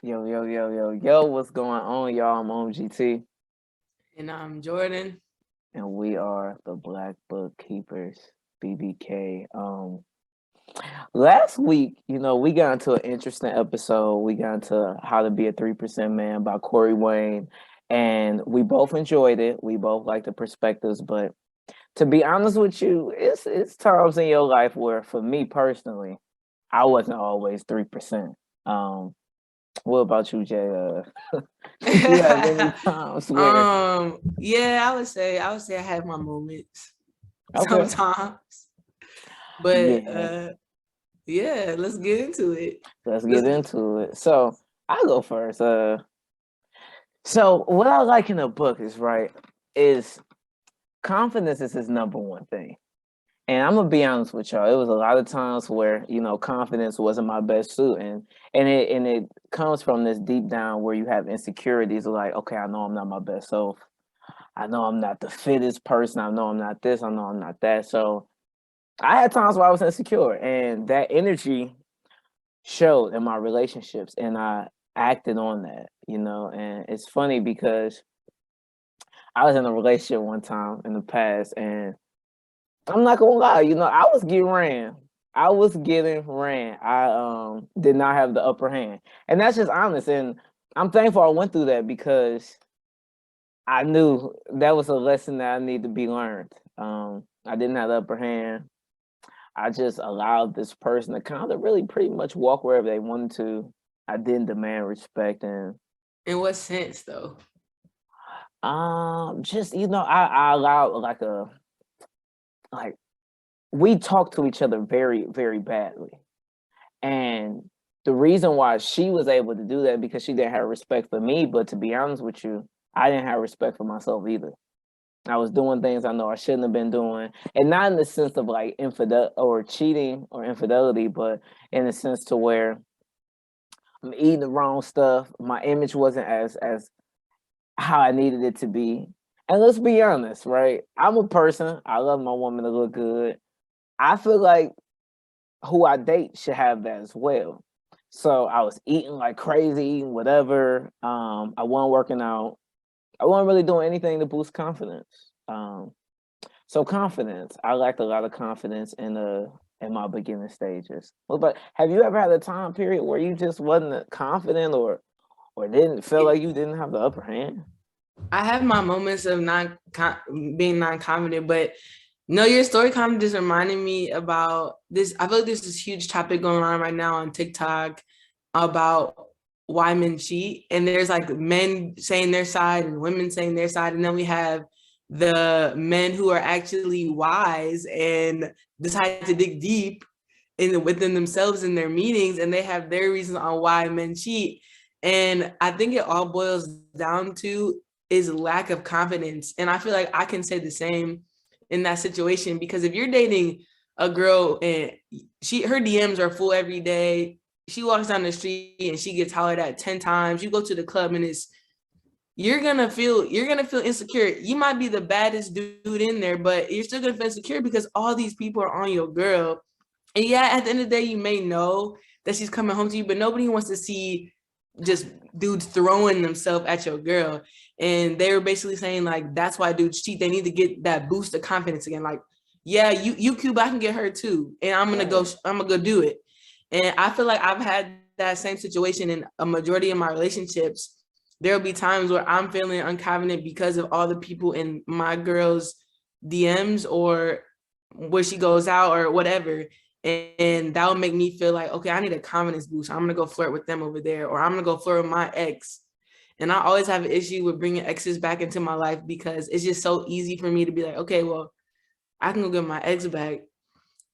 Yo, yo, yo, yo, yo, what's going on, y'all? I'm on GT, And I'm Jordan. and we are the Black Book Keepers, BBK. Last week, we got into an interesting episode. We got into How to Be a 3% Man by Corey Wayne, and we both enjoyed it. We both like the perspectives, but to be honest with you, it's times in your life where, for me personally, I wasn't always 3%. Um, what about you, Jay? Did you have any times where Yeah, I would say I have my moments okay. sometimes. But Yeah, yeah, let's get into it. let's Let's get into it. So I go first. So what I like in a book is confidence is his number one thing. And I'm gonna be honest with y'all. It was a lot of times where confidence wasn't my best suit, and it comes from this deep down where you have insecurities. Like, okay, I know I'm not my best self. I know I'm not the fittest person. I know I'm not this. I know I'm not that. So I had times where I was insecure, and that energy showed in my relationships, and I acted on that. And it's funny because I was in a relationship one time in the past, and I'm not gonna lie, I was getting ran. I was getting ran. I did not have the upper hand, and that's just honest. And I'm thankful I went through that because I knew that was a lesson that I need to be learned. I didn't have the upper hand. I just allowed this person to kind of really pretty much walk wherever they wanted to. I didn't demand respect and in what sense though? just I allowed like we talked to each other very, very badly. And the reason why she was able to do that because she didn't have respect for me, but to be honest with you, I didn't have respect for myself either. I was doing things I know I shouldn't have been doing, and not in the sense of like infidel or cheating or infidelity, but in the sense to where I'm eating the wrong stuff. My image wasn't as how I needed it to be. And let's be honest, right? I'm a person. I love my woman to look good. I feel like who I date should have that as well. So I was eating like crazy, eating whatever. I wasn't working out. I wasn't really doing anything to boost confidence. So confidence, I lacked a lot of confidence in my beginning stages. Well, but have you ever had a time period where you just wasn't confident or didn't feel like you didn't have the upper hand? I have my moments of being non-confident, but no, your story kind of just reminded me about this. I feel like there's this huge topic going on right now on TikTok about why men cheat, and there's like men saying their side and women saying their side, and then we have the men who are actually wise and decide to dig deep within themselves in their meetings, and they have their reasons on why men cheat. And I think it all boils down to is lack of confidence. And I feel like I can say the same in that situation, because if you're dating a girl and her DMs are full every day, she walks down the street and she gets hollered at 10 times, you go to the club and you're gonna feel insecure. You might be the baddest dude in there, but you're still gonna feel insecure because all these people are on your girl. And yeah, at the end of the day, you may know that she's coming home to you, but nobody wants to see just dudes throwing themselves at your girl. And they were basically saying like that's why dudes cheat. They need to get that boost of confidence again. Like, yeah, you cute, but I can get her too, and Right. I'm gonna go do it. And I feel like I've had that same situation in a majority of my relationships. There'll be times where I'm feeling unconfident because of all the people in my girl's DMs or where she goes out or whatever. And that would make me feel like, okay, I need a confidence boost. I'm gonna go flirt with them over there, or I'm gonna go flirt with my ex. And I always have an issue with bringing exes back into my life because it's just so easy for me to be like, okay, well, I can go get my ex back.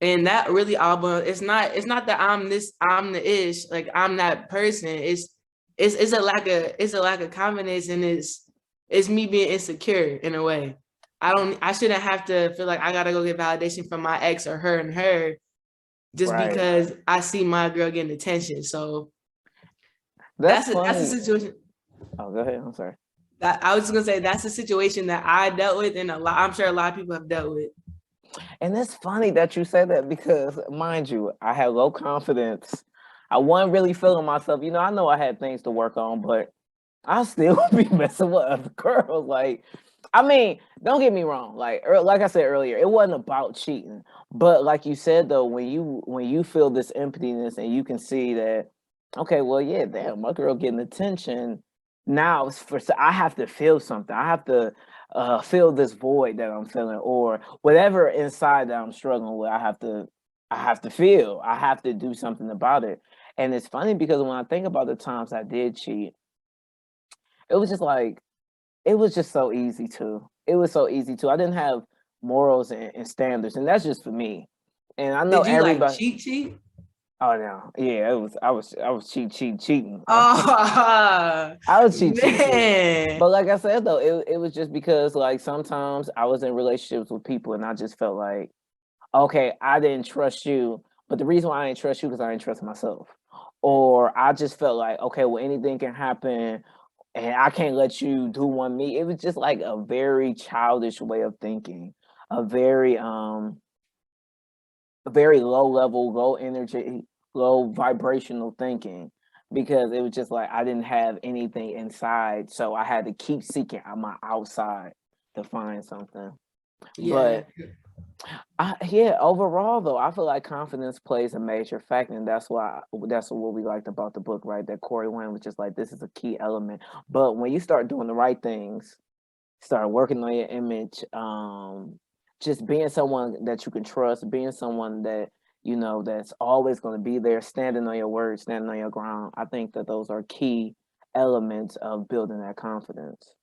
And that really all, it's not that I'm the ish, like I'm that person. It's a lack of confidence, and it's me being insecure in a way. I shouldn't have to feel like I gotta go get validation from my ex or her and her just Right. because I see my girl getting attention. So That's that's a funny. situation Oh, go ahead. I'm sorry. that I was just gonna say that's a situation that I dealt with, and I'm sure a lot of people have dealt with. And it's funny that you say that because, mind you, I have low confidence. I wasn't really feeling myself. You know, I know I had things to work on, but I still be messing with other girls. Like, I mean, don't get me wrong. Like I said earlier, it wasn't about cheating. But like you said though, when you feel this emptiness and you can see that, okay, well, yeah, damn, my girl getting attention. Now I have to feel something. I have to feel this void that I'm feeling, or whatever inside that I'm struggling with. I have to feel. I have to do something about it. And it's funny because when I think about the times I did cheat, it was just like it was just so easy to. It was so easy to. I didn't have morals and standards, and that's just for me. And I know Did you like everybody. cheat? Oh no, yeah, it was. I was cheating. Oh I was cheating. man. But like I said though, it was just because like sometimes I was in relationships with people, and I just felt like, okay, I didn't trust you, but the reason why I didn't trust you because I didn't trust myself, or I just felt like, okay, well, anything can happen, and I can't let you do one me. It was just like a very childish way of thinking, a very low level, low energy, low vibrational thinking, because it was just like I didn't have anything inside, so I had to keep seeking out my outside to find something. Yeah. But yeah, overall though, I feel like confidence plays a major factor, and that's what we liked about the book, right? That Corey went was just like this is a key element. But when you start doing the right things, start working on your image, just being someone that you can trust, being someone that you know that's always going to be there, standing on your word, standing on your ground. I think that those are key elements of building that confidence.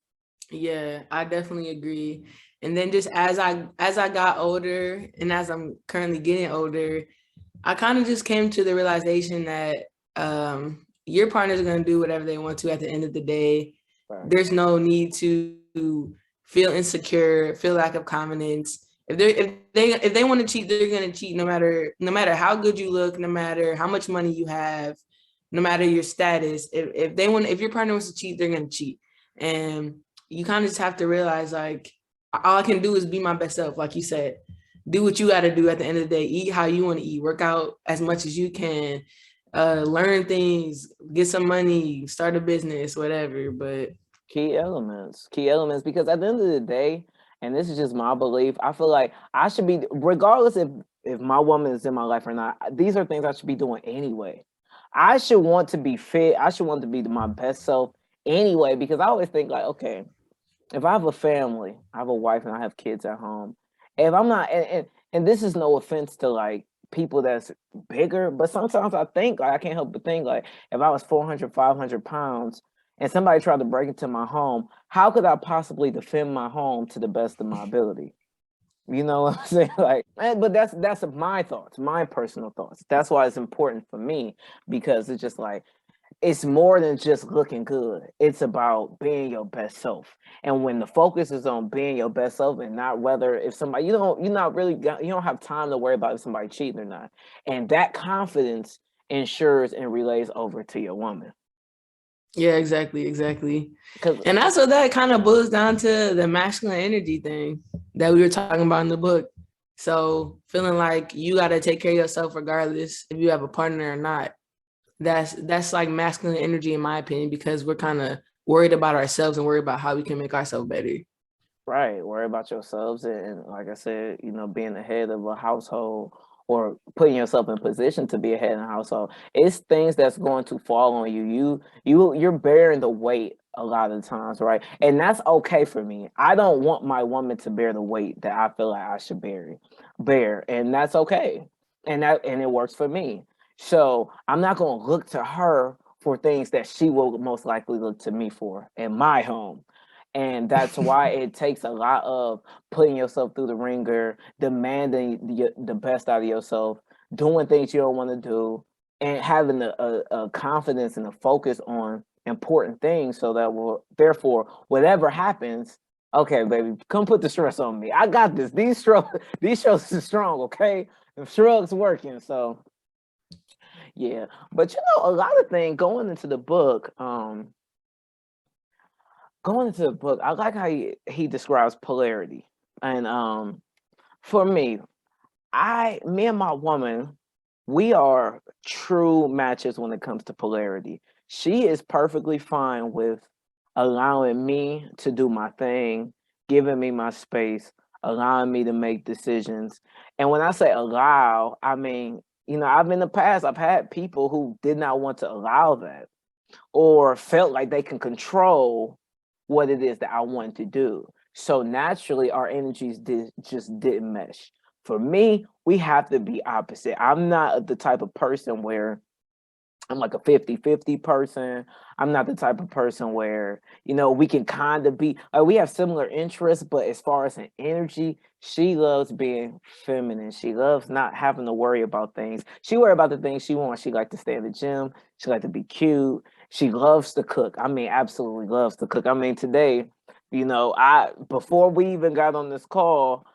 Yeah, I definitely agree. And then just as I got older and as I'm currently getting older, I kind of just came to the realization that your partner's going to do whatever they want to at the end of the day. Right. There's no need to feel insecure, feel lack of confidence. If they want to cheat, they're going to cheat no matter how good you look, no matter how much money you have, no matter your status. If your partner wants to cheat, they're going to cheat. And you kind of just have to realize like all I can do is be my best self, like you said. Do what you got to do at the end of the day. Eat how you want to eat. Work out as much as you can. Learn things. Get some money. Start a business. Whatever. But Key elements, because at the end of the day, and this is just my belief, I feel like I should be, regardless if my woman is in my life or not, these are things I should be doing anyway. I should want to be fit. I should want to be my best self anyway, because I always think like, okay, if I have a family, I have a wife and I have kids at home, if I'm not, and this is no offense to like people that's bigger, but sometimes I think like I can't help but think like if I was 400, 500 pounds and somebody tried to break into my home, how could I possibly defend my home to the best of my ability? You know what I'm saying? Like, but that's my thoughts, my personal thoughts. That's why it's important for me, because it's just like it's more than just looking good. It's about being your best self. And when the focus is on being your best self and not whether if somebody you're not really you don't have time to worry about if somebody cheating or not. And that confidence ensures and relays over to your woman. yeah, exactly. Because And that's what that kind of boils down to, the masculine energy thing that we were talking about in the book. So feeling like you got to take care of yourself regardless if you have a partner or not. That's like masculine energy in my opinion, because we're kind of worried about ourselves and worried about how we can make ourselves better. right, worry about yourselves and like I said, you know, being the head of a household or putting yourself in position to be a head in a household. It's things that's going to fall on you. You're bearing the weight a lot of times, right? And that's okay for me. I don't want my woman to bear the weight that I feel like I should bear, and that's okay. And it works for me. So I'm not gonna look to her for things that she will most likely look to me for in my home. And that's why it takes a lot of putting yourself through the ringer, demanding the best out of yourself, doing things you don't want to do, and having a confidence and a focus on important things so that will therefore whatever happens, okay, baby, come put the stress on me. I got this. These shows are strong, okay? The shrugs working. So yeah. But you know, a lot of things going into the book, I like how he describes polarity. And for me, me and my woman, we are true matches when it comes to polarity. She is perfectly fine with allowing me to do my thing, giving me my space, allowing me to make decisions. And when I say allow, I mean, I've in the past, I've had people who did not want to allow that or felt like they can control what it is that I wanted to do. So naturally, our energies just didn't mesh. For me, we have to be opposite. I'm not the type of person where I'm like a 50-50 person. I'm not the type of person where, we can kind of be, we have similar interests, but as far as an energy, she loves being feminine. She loves not having to worry about things. She worry about the things she wants. She like to stay in the gym. She like to be cute. She loves to cook. I mean, absolutely loves to cook. I mean, today, before we even got on this call,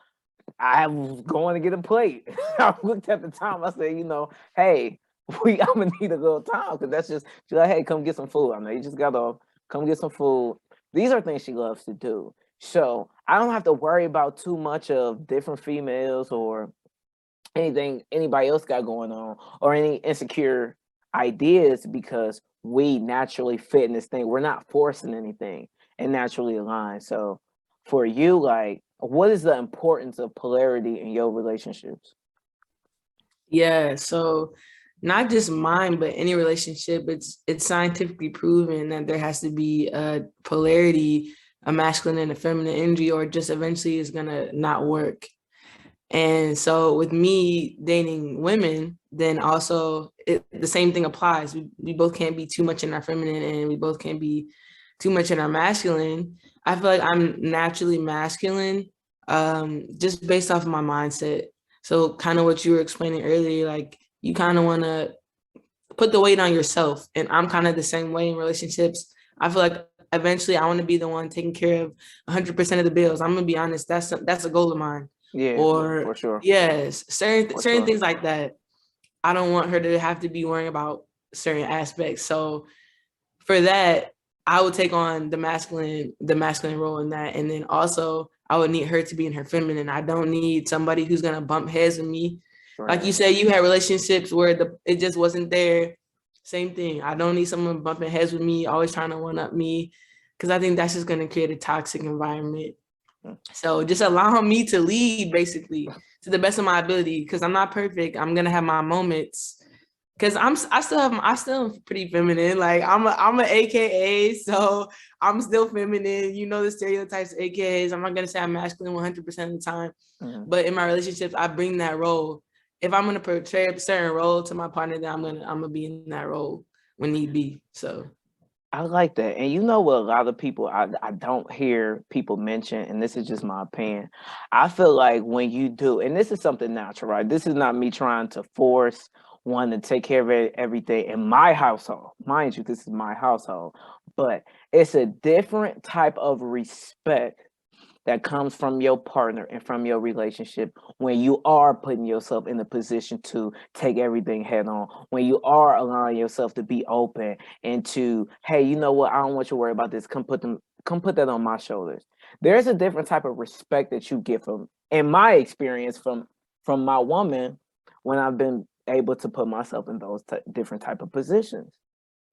I was going to get a plate. I looked at the time. I said, hey, I'm gonna need a little time because that's just she's like, hey, come get some food. I know you just got off. Come get some food. These are things she loves to do. So I don't have to worry about too much of different females or anything anybody else got going on or any insecure ideas because we naturally fit in this thing. We're not forcing anything and naturally align. So for you, like, what is the importance of polarity in your relationships? Yeah, so not just mine, but any relationship, it's scientifically proven that there has to be a polarity, a masculine and a feminine energy, or just eventually it's gonna not work. And so with me dating women, then also the same thing applies. We both can't be too much in our feminine and we both can't be too much in our masculine. I feel like I'm naturally masculine, just based off of my mindset. So kind of what you were explaining earlier, like you kind of want to put the weight on yourself. And I'm kind of the same way in relationships. I feel like eventually I want to be the one taking care of 100% of the bills. I'm gonna be honest, that's a goal of mine. Yeah, for Or sure. yes, For certain sure. things like that. I don't want her to have to be worrying about certain aspects. So for that, I would take on the masculine role in that. And then also I would need her to be in her feminine. I don't need somebody who's gonna bump heads with me. Like you Right. said, you had relationships where it just wasn't there. Same thing. I don't need someone bumping heads with me, always trying to one up me, because I think that's just gonna create a toxic environment. Mm. So just allow me to lead basically to the best of my ability, because I'm not perfect. I'm gonna have my moments. Cause I still am pretty feminine. Like I'm a AKA, so I'm still feminine. You know the stereotypes of AKAs. I'm not gonna say I'm masculine 100% of the time, Mhm. but in my relationships, I bring that role. If I'm gonna portray a certain role to my partner, then I'm gonna be in that role when need be. So I like that. And you know what a lot of people I don't hear people mention, and this is just my opinion. I feel like when you do, and this is something natural, right? This is not me trying to force one to take care of everything in my household. Mind you, this is my household, but it's a different type of respect that comes from your partner and from your relationship when you are putting yourself in a position to take everything head on, when you are allowing yourself to be open and to, hey, you know what, I don't want you to worry about this. Come put that on my shoulders. There's a different type of respect that you get from, in my experience, from my woman when I've been able to put myself in those different type of positions.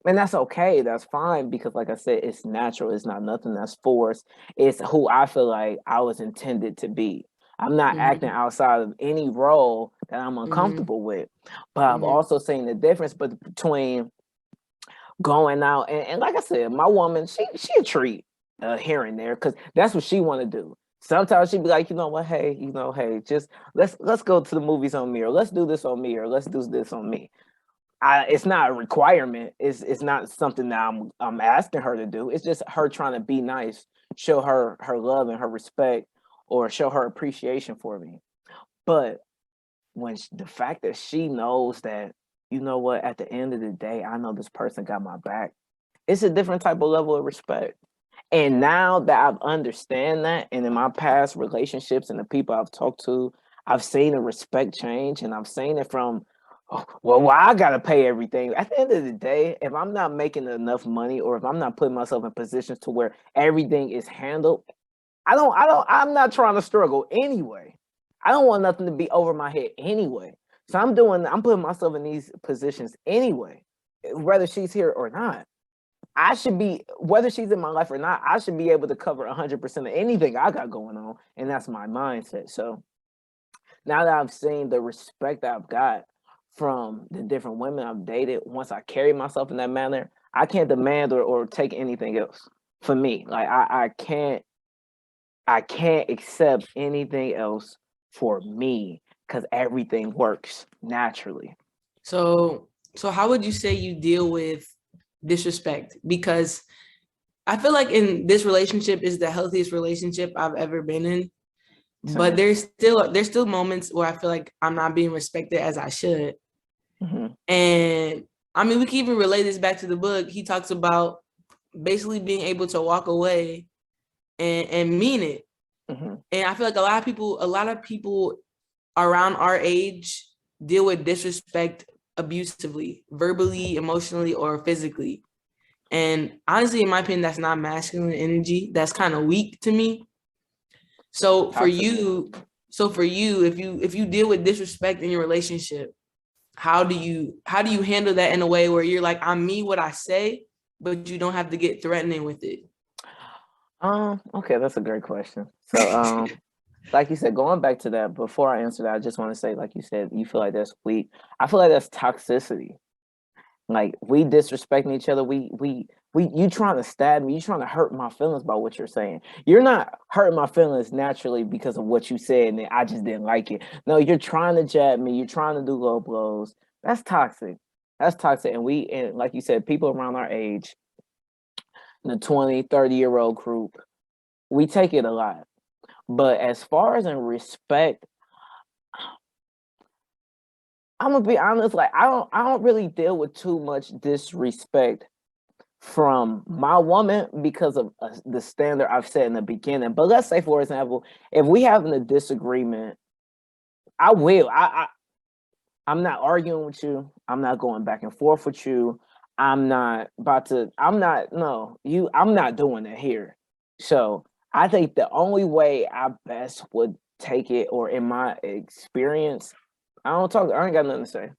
And that's okay. That's fine because, like I said, it's natural. It's not nothing that's forced. It's who I feel like I was intended to be. I'm not acting mm-hmm, outside of any role that I'm mm-hmm, uncomfortable with. But I've mm-hmm, also seen the difference between going out and like I said, my woman, she a treat here and there because that's what she want to do. Sometimes she'd be like, you know what, hey, hey, just let's go to the movies on me, or let's do this on me, or let's do this on me. It's not a requirement. It's not something that I'm asking her to do. It's just her trying to be nice, show her love and her respect, or show her appreciation for me. But the fact that she knows that, you know what, at the end of the day, I know this person got my back. It's a different type of level of respect. And now that I've understand that, and in my past relationships and the people I've talked to, I've seen a respect change, and I've seen it from, oh, well, why I gotta pay everything. At the end of the day, if I'm not making enough money, or if I'm not putting myself in positions to where everything is handled, I'm not trying to struggle anyway. I don't want nothing to be over my head anyway. So I'm putting myself in these positions anyway, whether she's here or not. I should be, whether she's in my life or not, I should be able to cover 100% of anything I got going on. And that's my mindset. So now that I've seen the respect that I've got from the different women I've dated, once I carry myself in that manner, I can't demand or take anything else for me. Like I can't accept anything else for me because everything works naturally. So how would you say you deal with disrespect? Because I feel like in this relationship is the healthiest relationship I've ever been in. But Same. there's still moments where I feel like I'm not being respected as I should. Mhm. And I mean, we can even relate this back to the book. He talks about basically being able to walk away and mean it. Mhm. And I feel like a lot of people around our age deal with disrespect abusively, verbally, emotionally, or physically. And honestly, in my opinion, that's not masculine energy. That's kind of weak to me. So for Toxic. you, if you deal with disrespect in your relationship, how do you handle that in a way where you're like, I mean what I say, but you don't have to get threatening with it? Okay, that's a great question. So, like you said, going back to that, before I answer that, I just want to say, like you said, you feel like that's weak. I feel like that's toxicity. Like we disrespecting each other. You trying to stab me. You trying to hurt my feelings by what you're saying. You're not hurting my feelings naturally because of what you said, and I just didn't like it. No, you're trying to jab me. You're trying to do low blows. That's toxic. That's toxic. And like you said, people around our age, in the 20, 30-year-old group, we take it a lot. But as far as in respect, I'm gonna be honest. Like I don't really deal with too much disrespect from my woman because of the standard I've set in the beginning. But let's say, for example, if we having a disagreement, I will. I'm not arguing with you. I'm not going back and forth with you. I'm not about to. I'm not. No, you. I'm not doing it here. So I think the only way I best would take it, or in my experience, I don't talk. I ain't got nothing to say.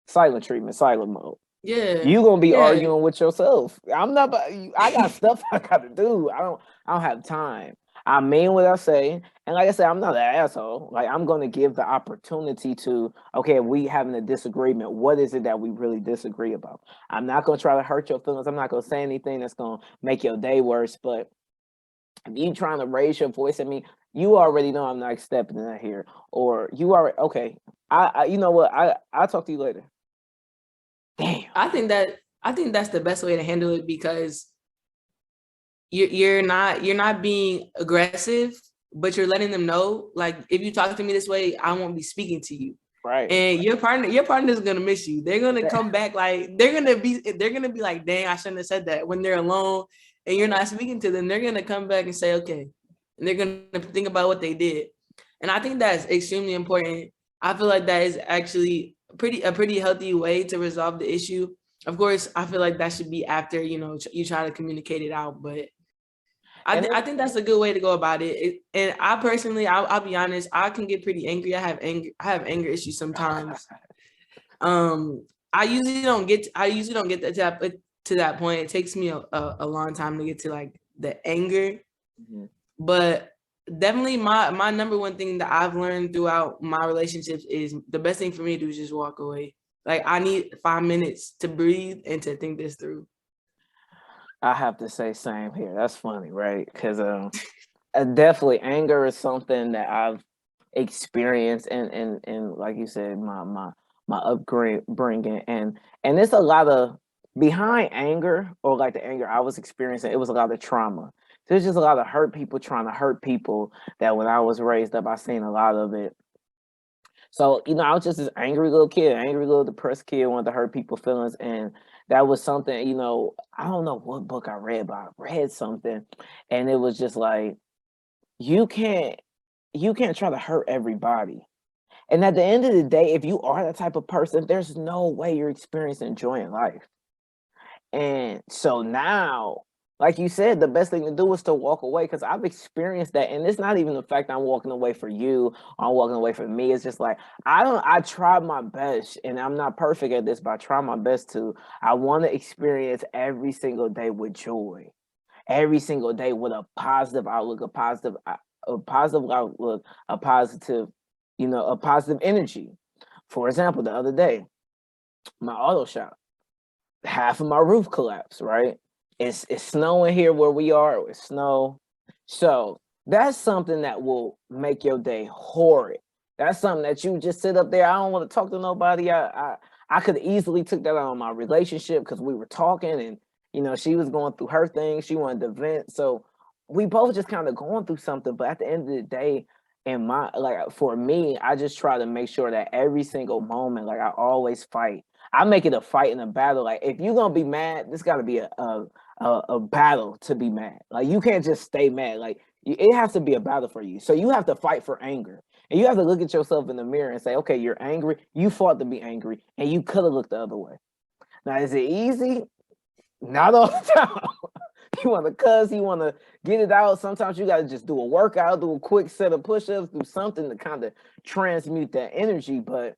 Silent treatment, silent mode. Yeah, You gonna be yeah. arguing with yourself. I'm not. I got stuff I gotta do. I don't have time. I mean what I say, and like I said, I'm not an asshole. Like I'm gonna give the opportunity to. Okay, if we having a disagreement, what is it that we really disagree about? I'm not gonna try to hurt your feelings. I'm not gonna say anything that's gonna make your day worse. But if you trying to raise your voice at me, you already know I'm not stepping in that here. Or you are okay. You know what? I'll talk to you later. Damn. I think that's the best way to handle it, because you're not being aggressive, but you're letting them know, like, if you talk to me this way, I won't be speaking to you. Right. And your partner's gonna miss you. They're gonna come back, like they're gonna be like, dang, I shouldn't have said that. When they're alone and you're not speaking to them, they're gonna come back and say, okay. And they're gonna think about what they did. And I think that's extremely important. I feel like that is actually a pretty healthy way to resolve the issue. Of course, I feel like that should be after, you try to communicate it out, but And I think that's a good way to go about it. And I personally, I'll be honest, I can get pretty angry. I have anger issues sometimes. Um, I usually don't get to that point. It takes me a long time to get to like the anger, Mhm. but definitely my number one thing that I've learned throughout my relationships is the best thing for me to do is just walk away. Like, I need 5 minutes to breathe and to think this through. I have to say same here. That's funny, right? Because definitely anger is something that I've experienced, and like you said, my upbringing, and it's a lot of behind anger, or like the anger I was experiencing. It was a lot of trauma. There's just a lot of hurt people trying to hurt people. That when I was raised up, I seen a lot of it. So, I was just this angry little kid, angry little depressed kid, wanted to hurt people's feelings. And that was something, I don't know what book I read, but I read something. And it was just like, you can't you can't try to hurt everybody. And at the end of the day, if you are that type of person, there's no way you're experiencing joy in life. And so now, like you said, the best thing to do is to walk away, because I've experienced that. And it's not even the fact I'm walking away for you or I'm walking away from me. It's just like I try my best, and I'm not perfect at this, but I try my best to. I want to experience every single day with joy, every single day with a positive outlook, a positive outlook, a positive, a positive energy. For example, the other day, my auto shop, half of my roof collapsed, right? It's snowing here where we are. It's snow. So that's something that will make your day horrid. That's something that you just sit up there. I don't want to talk to nobody. I could easily took that out on my relationship because we were talking, and she was going through her thing. She wanted to vent. So we both just kind of going through something. But at the end of the day, in my like for me, I just try to make sure that every single moment, like I always fight. I make it a fight and a battle. Like if you're gonna be mad, this got to be a battle to be mad. Like you can't just stay mad. Like it has to be a battle for you. So you have to fight for anger, and you have to look at yourself in the mirror and say, okay, you're angry. You fought to be angry, and you could have looked the other way. Now, is it easy? Not all the time. You want to cuss, you want to get it out. Sometimes you got to just do a workout, do a quick set of push-ups, do something to kind of transmute that energy. But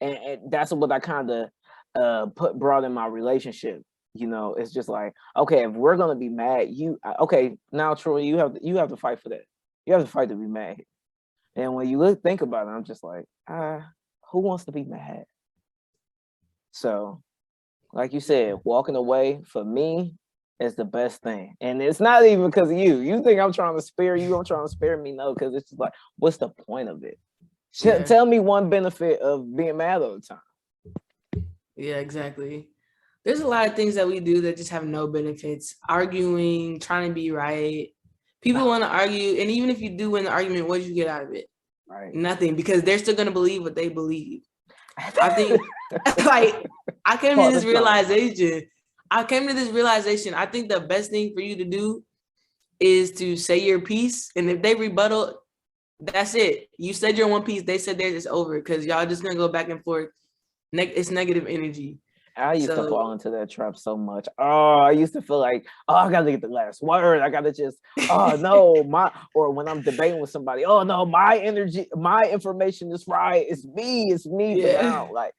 and that's what I kind of brought in my relationship. It's just like, okay, if we're gonna be mad, okay, now Troy, you have to fight for that. You have to fight to be mad. And when you think about it, I'm just like, who wants to be mad? So, like you said, walking away for me is the best thing. And it's not even because of you. You think I'm trying to spare you, I'm trying to spare me. No, because it's just like, what's the point of it? Yeah. Tell me one benefit of being mad all the time. Yeah, exactly. There's a lot of things that we do that just have no benefits. Arguing, trying to be right. People want to argue, and even if you do win the argument, what did you get out of it? Right. Nothing, because they're still gonna believe what they believe. I think, like, I came to this realization. I think the best thing for you to do is to say your piece, and if they rebuttal, that's it. You said your one piece, they said theirs, it's over, because y'all just gonna go back and forth. It's negative energy. I used to fall into that trap so much. Oh, I used to feel like, I gotta get the last word. I gotta just, no, or when I'm debating with somebody, oh no, my information is right. It's me for now. Like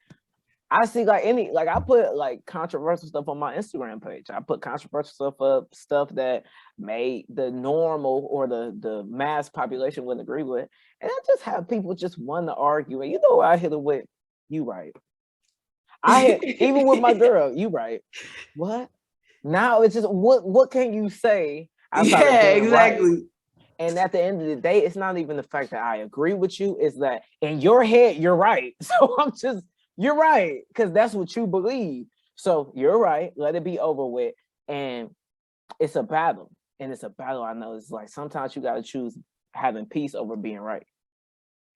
I see I put like controversial stuff on my Instagram page. I put controversial stuff up, stuff that made the normal or the mass population wouldn't agree with. And I just have people just want to argue. And what I hit them with? You right. Even with my girl, you right. What? Now it's just what can you say outside of being exactly right? And at the end of the day, it's not even the fact that I agree with you, it's that in your head, you're right. So you're right, because that's what you believe. So you're right, let it be over with. And it's a battle. And it's a battle. I know it's like sometimes you gotta choose having peace over being right.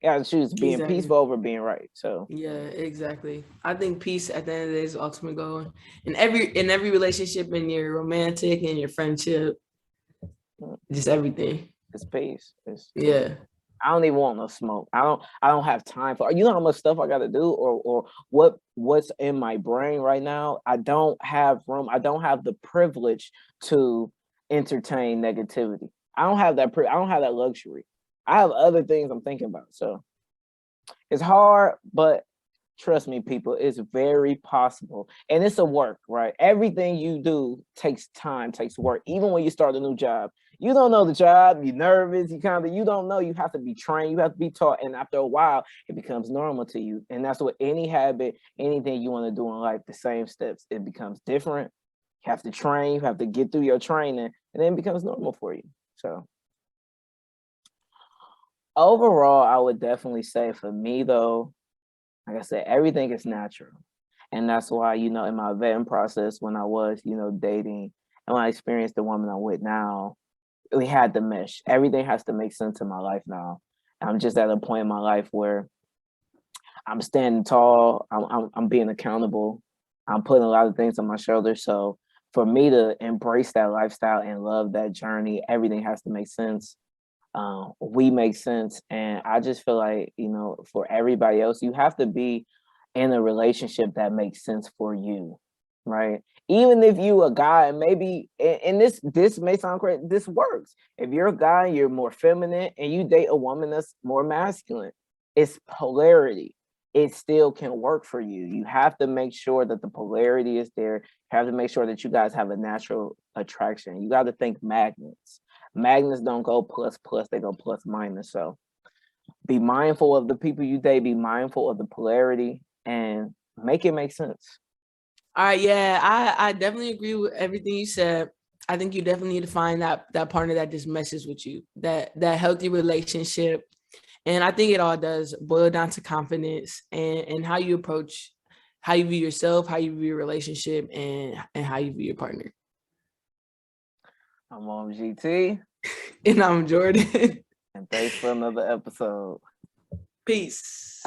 You gotta choose being peaceful over being right. So yeah, exactly. I think peace at the end of the day is the ultimate goal. In every relationship, in your romantic and your friendship, just everything. It's peace. Yeah. I don't even want no smoke. I don't have time for. How much stuff I got to do, or what's in my brain right now. I don't have room. I don't have the privilege to entertain negativity. I don't have that. I don't have that luxury. I have other things I'm thinking about. So it's hard, but trust me, people, it's very possible. And it's a work, right? Everything you do takes time, takes work. Even when you start a new job, you don't know the job, you're nervous, you don't know, you have to be trained, you have to be taught. And after a while, it becomes normal to you. And that's what any habit, anything you want to do in life, the same steps, it becomes different. You have to train, you have to get through your training, and then it becomes normal for you. So overall, I would definitely say for me though, like I said, everything is natural. And that's why, in my vetting process, when I was, dating, and when I experienced the woman I'm with now, we had to mesh. Everything has to make sense in my life now. I'm just at a point in my life where I'm standing tall. I'm being accountable. I'm putting a lot of things on my shoulders. So for me to embrace that lifestyle and love that journey, everything has to make sense. We make sense. And I just feel like, for everybody else, you have to be in a relationship that makes sense for you. right? Even if you a guy, and maybe, and this may sound crazy, this works. If you're a guy, you're more feminine, and you date a woman that's more masculine, it's polarity. It still can work for you. You have to make sure that the polarity is there. You have to make sure that you guys have a natural attraction. You got to think magnets. Magnets don't go plus plus, they go plus minus. So be mindful of the people you date, be mindful of the polarity, and make it make sense. All right, yeah, I definitely agree with everything you said. I think you definitely need to find that partner that just messes with you, that healthy relationship. And I think it all does boil down to confidence and how you approach, how you view yourself, how you view your relationship, and how you view your partner. I'm on GT, And I'm Jordan. and thanks for another episode. Peace.